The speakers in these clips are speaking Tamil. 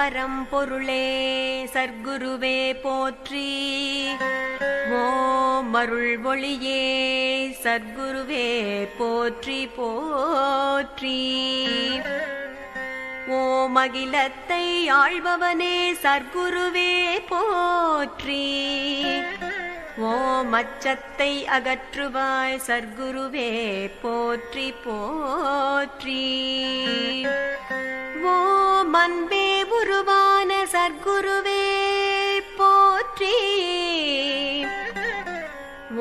பரம்பொருளே சர்க்குருவே போற்றி. ஓம் அருள் ஒளியே சர்க்குருவே போற்றி போற்றி. ஓம் அகிலத்தை ஆள்பவனே சர்க்குருவே போற்றி. ஓம் அச்சத்தை அகற்றுவாய் சர்க்குருவே போற்றி போற்றி. ஓம் அன்பே உருவான சர்க்குருவே போற்றி.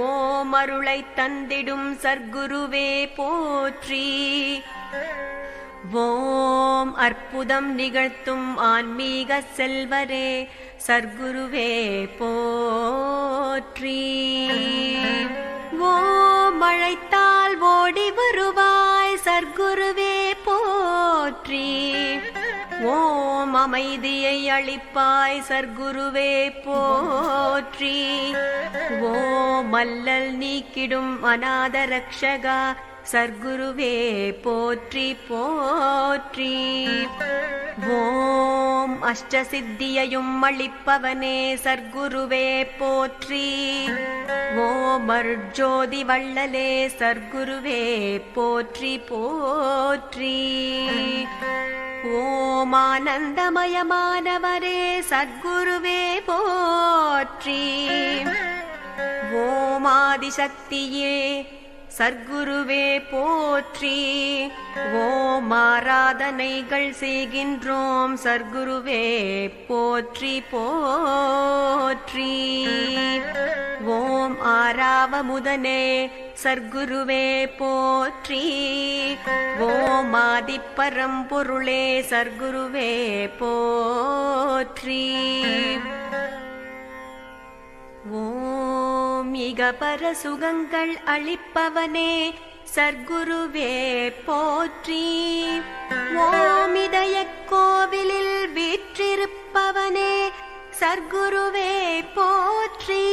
ஓம் அருளை தந்திடும் சர்க்குருவே போற்றி. ஓம் அற்புதம் நிகழ்த்தும் ஆன்மீக செல்வரே சர்க்குருவே போற்றி. ஓம் அழைத்தால் ஓடி வருவாய் சர்க்குருவே போற்றி. ஓம் அமைதியை அளிப்பாய் சர்க்குருவே போற்றி. ஓம் அல்லல் நீக்கிடும் அநாத ரக்ஷகா சர்க்குருவே போற்றி போற்றி. ஓம் அஷ்டசித்தியையும் அளிப்பவனே சர்க்குருவே போற்றி. ஓம் அருட்ஜோதி வள்ளலே சர்க்குருவே போற்றி போற்றி. ஓம் ஆனந்தமயமானவரே சர்க்குருவே போற்றி. ஓம் ஆதிசக்தியே சர்க்குருவே போற்றி. ஓம் ஆராதனைகள் செய்கின்றோம் சர்க்குருவே போற்றி போற்றி. ஓம் ஆராவமுதனே சர்க்குருவே போற்றி. ஓம் ஆதிப்பரம்பொருளே சர்க்குருவே போற்றி. ஓம் இகபர சுகங்கள் அளிப்பவனே சர்க்குருவே போற்றி. ஓம் இதய கோவிலில் வீற்றிருப்பவனே சர்க்குருவே போற்றி.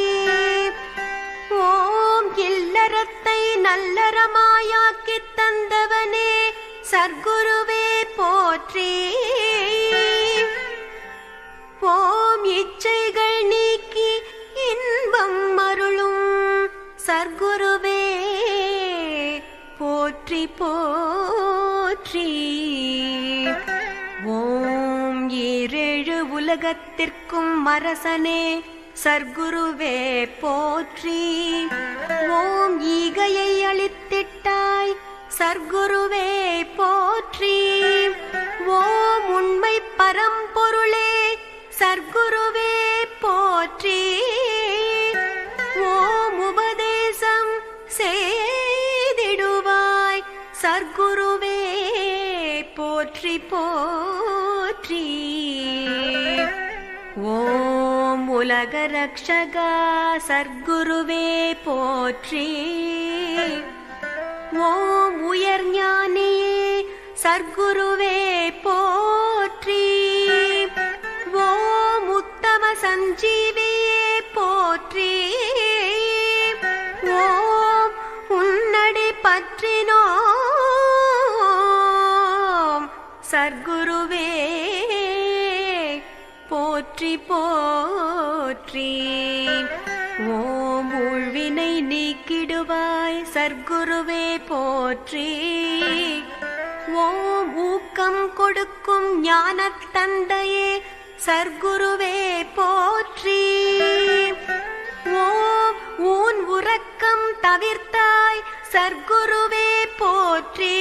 ஓம் இல்லறத்தை நல்லறமாயாக்கி தந்தவனே சர்க்குருவே போற்றி. ஓம் இச்சைகள் நீக்கி இன்பம் அருளும் சர்க்குருவே போற்றி போற்றி. ஓம் ஈரேழு உலகத்திற்கும் அரசனே சர்க்குருவே போற்றி. ஓம் ஈகையை அளித்திட்டாய் சர்க்குருவே போற்றி. ஓம் உண்மை பரம்பொருளே சர்க்குருவே போற்றி. ஓம் உபதேசம் செய்திடுவாய் சர்க்குருவே போற்றி போற்றி. ஓம் உலக ரக்ஷகா சர்க்குருவே போற்றி. ஓம் உயர் ஞானியே சர்க்குருவே போற்றி. ஓம் உத்தம சஞ்சீவியே போற்றி. ஓம் உன்னடி பற்றினோம் சர்க்குருவே போற்றி போற்றி. ஓம் ஊழ்வினை நீக்கிடுவாய் சர்க்குருவே போற்றி. ஓம் ஊக்கம் கொடுக்கும் ஞானத் தந்தையே சர்க்குருவே போற்றி. ஓம் ஊன் உறக்கம் தவிர்த்தாய் சர்க்குருவே போற்றி.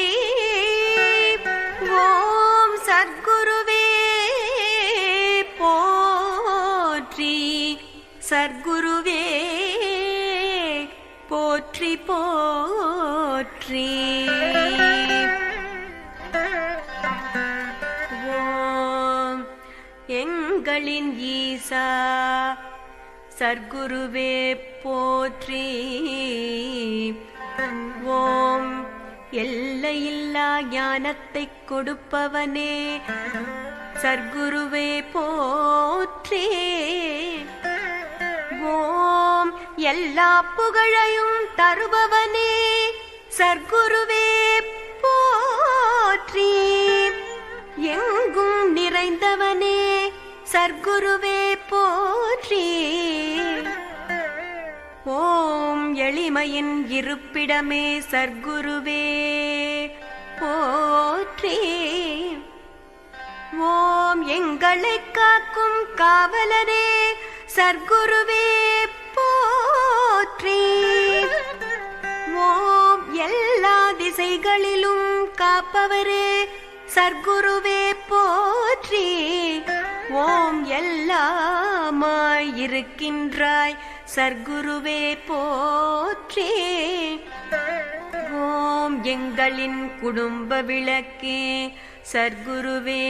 ஓம் சர்க்குருவே போற்றி. சர்க்குருவே போற்றி போற்றி. ஓம் எங்களின் ஈசா சர்க்குருவே போற்றி. ஓம் எல்லையில்லா ஞானத்தை கொடுப்பவனே சர்க்குருவே போற்றி. ஓம் எல்லா புகழையும் தருபவனே சர்க்குருவே போற்றி. எங்கும் நிறைந்தவனே சர்க்குருவே போற்றி. ஓம் எளிமையின் இருப்பிடமே சர்க்குருவே போற்றி. ஓம் எங்களை காக்கும் காவலனே சர்க்குருவே போற்றி. ஓம் எல்லா திசைகளிலும் காப்பவரே சர்க்குருவே போற்றி. ஓம் எல்லாமாய் இருக்கின்றாய் சர்க்குருவே போற்றி. ஓம் எங்களின் குடும்ப விளக்கே சர்க்குருவே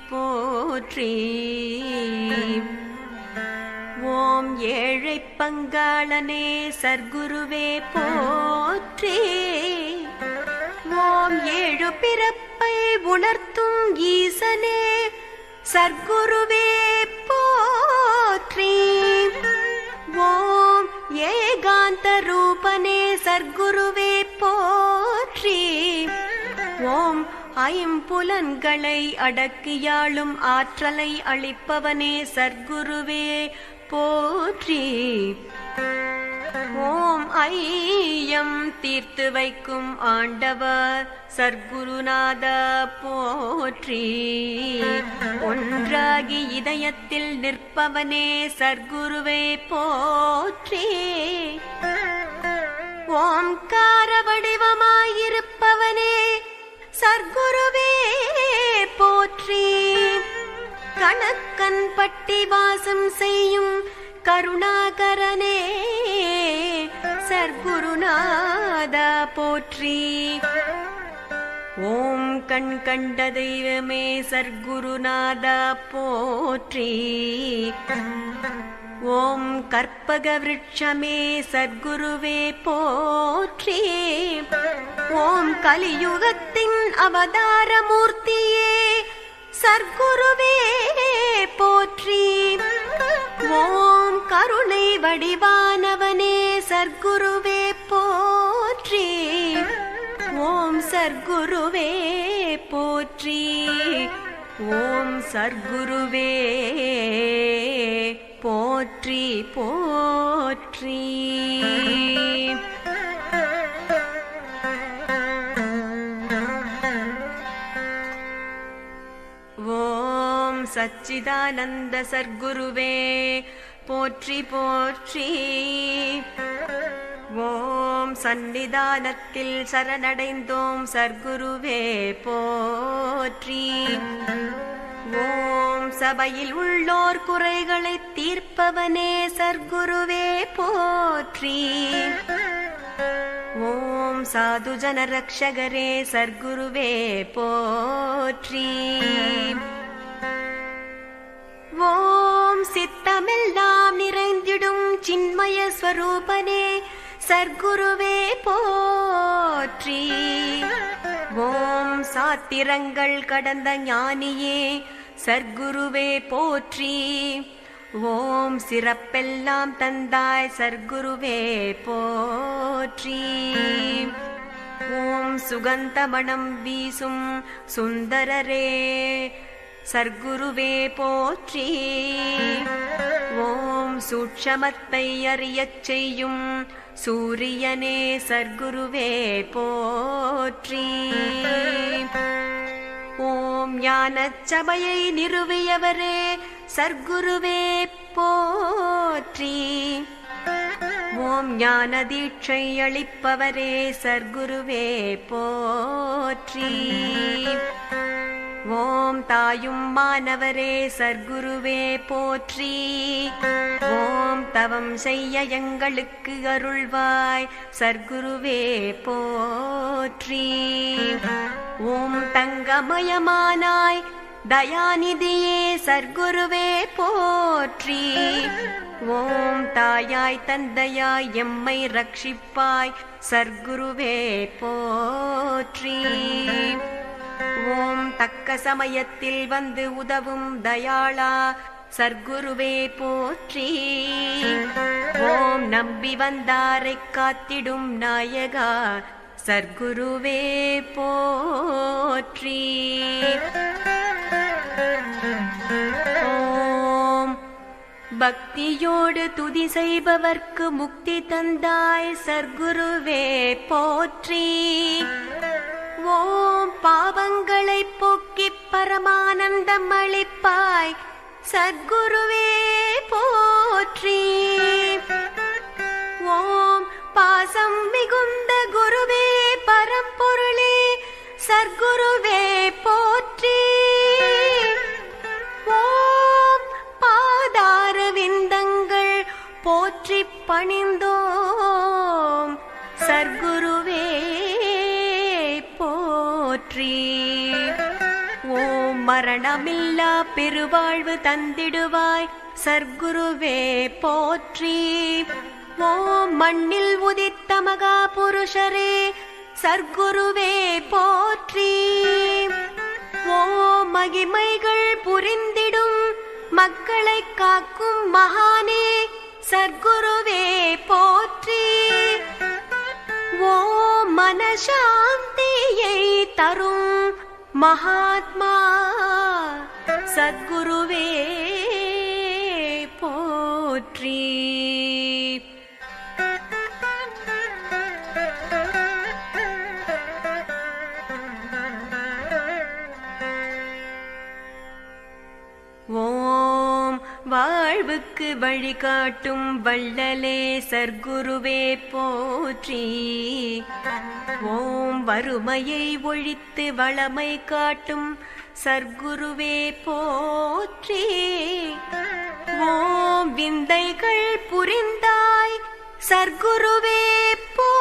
போற்றி. ஓம் ஏழை பங்காளனே சர்க்குருவே போற்றி. ஓம் ஏழு பிறப்பை உணர்த்தும் ஈசனே சர்க்குருவே போற்றி. ஓம் ஏகாந்த ரூபனே சர்க்குருவே போற்றி. ஓம் ஐம்புலன்களை அடக்கியாளும் ஆற்றலை அளிப்பவனே சர்க்குருவே போற்றி. ஓம் ஐயம் தீர்த்து வைக்கும் ஆண்டவர் சர்க்குருநாதா போற்றி. ஒன்றாகி இதயத்தில் நிற்பவனே சர்க்குருவே போற்றி. ஓம்கார வடிவமாயிருப்பவனே சர்க்குருவே போற்றி. கணக்கன் பட்டி வாசம் செய்யும் கருணாகரனே சர்க்குருநாதா போற்றி. ஓம் கண் கண்ட தெய்வமே சர்க்குருநாதா போற்றி. ஓம் கற்பக விருட்சமே சர்க்குருவே போற்றி. ஓம் கலியுகத்தின் அவதார மூர்த்தியே சர்க்குருவே போற்றி. ஓம் கருணை வடிவானவனே சர்க்குருவே போற்றி. ஓம் சர்க்குருவே போற்றி. ஓம் சர்க்குருவே போற்றி போற்றி. ஓம் சச்சிதானந்த சர்க்குருவே போற்றி போற்றி. ஓம் சந்நிதானத்தில் சரணடைந்தோம் சர்க்குருவே போற்றி. ஓம் சபையில் உள்ளோர் குறைகளை தீர்ப்பவனே சர்க்குருவே போற்றி. ஓம் சாது ஜன ரக்ஷகரே சர்க்குருவே போற்றி. ஓம் சித்தமெல்லாம் நிறைந்திடும் சின்மய ஸ்வரூபனே சர்க்குருவே போற்றி. ஓம் சாத்திரங்கள் கடந்த ஞானியே சர்க்குருவே போற்றி. ஓம் சிறப்பெல்லாம் தந்தாய் சர்க்குருவே போற்றி. ஓம் சுகந்த மணம் வீசும் சுந்தரரே சர்க்குருவே போற்றி. ஓம் சூட்சமத்தை அறியச் செய்யும் சூரியனே சர்க்குருவே போற்றி. ஓம் ஞானச் சபையை நிறுவியவரே சர்க்குருவே போற்றி. ஓம் ஞான தீட்சை அளிப்பவரே சர்க்குருவே போற்றி. ஓம் தாயும் மானவரே சர்க்குருவே போற்றி. ஓம் தவம் செய்ய எங்களுக்கு அருள்வாய் சர்க்குருவே போற்றி. ஓம் தங்கமயமானாய் தயாநிதியே சர்க்குருவே போற்றி. ஓம் தாயாய் தந்தையாய் எம்மை ரட்சிப்பாய் சர்க்குருவே போற்றி. ஓம் தக்க சமயத்தில் வந்து உதவும் தயாளா சர்க்குருவே போற்றி. ஓம் நம்பி வந்தாரை காத்திடும் நாயகா சர்க்குருவே போற்றி. ஓம் பக்தியோடு துதி செய்பவர்க்கு முக்தி தந்தாய் சர்க்குருவே போற்றி. ஓம் பாவங்களை போக்கிப் பரமானந்தம் அளிப்பாய் சர்க்குருவே போற்றி. ஓம் பாசம் மிகுந்த குருவே பரம்பொருளே சர்க்குருவே போற்றி. ஓம் பாதார விந்தங்கள் போற்றி பணிந்தோம் சர்க்குருவே போற்றி. ஓம் மரணமில்லா பெருவாழ்வு தந்திடுவாய் சர்க்குருவே போற்றி. ஓம் மண்ணில் உதித்த மகா புருஷரே சர்க்குருவே போற்றி. ஓம் மகிமைகள் புரிந்திடும் மக்களை காக்கும் மகானே சர்க்குருவே போற்றி. ஓம் மனசாந்தியை தரும் மகாத்மா சத்குருவே போற்றி. ஓம் வாழ்வுக்கு வழிகாட்டும் வள்ளலே சர்க்குருவே போற்றி. ஓம் வறுமையை ஒழித்து வளமை காட்டும் சர்க்குருவே போற்றி. ஓம் விந்தைகள் புரிந்தாய் சர்க்குருவே போற்றி.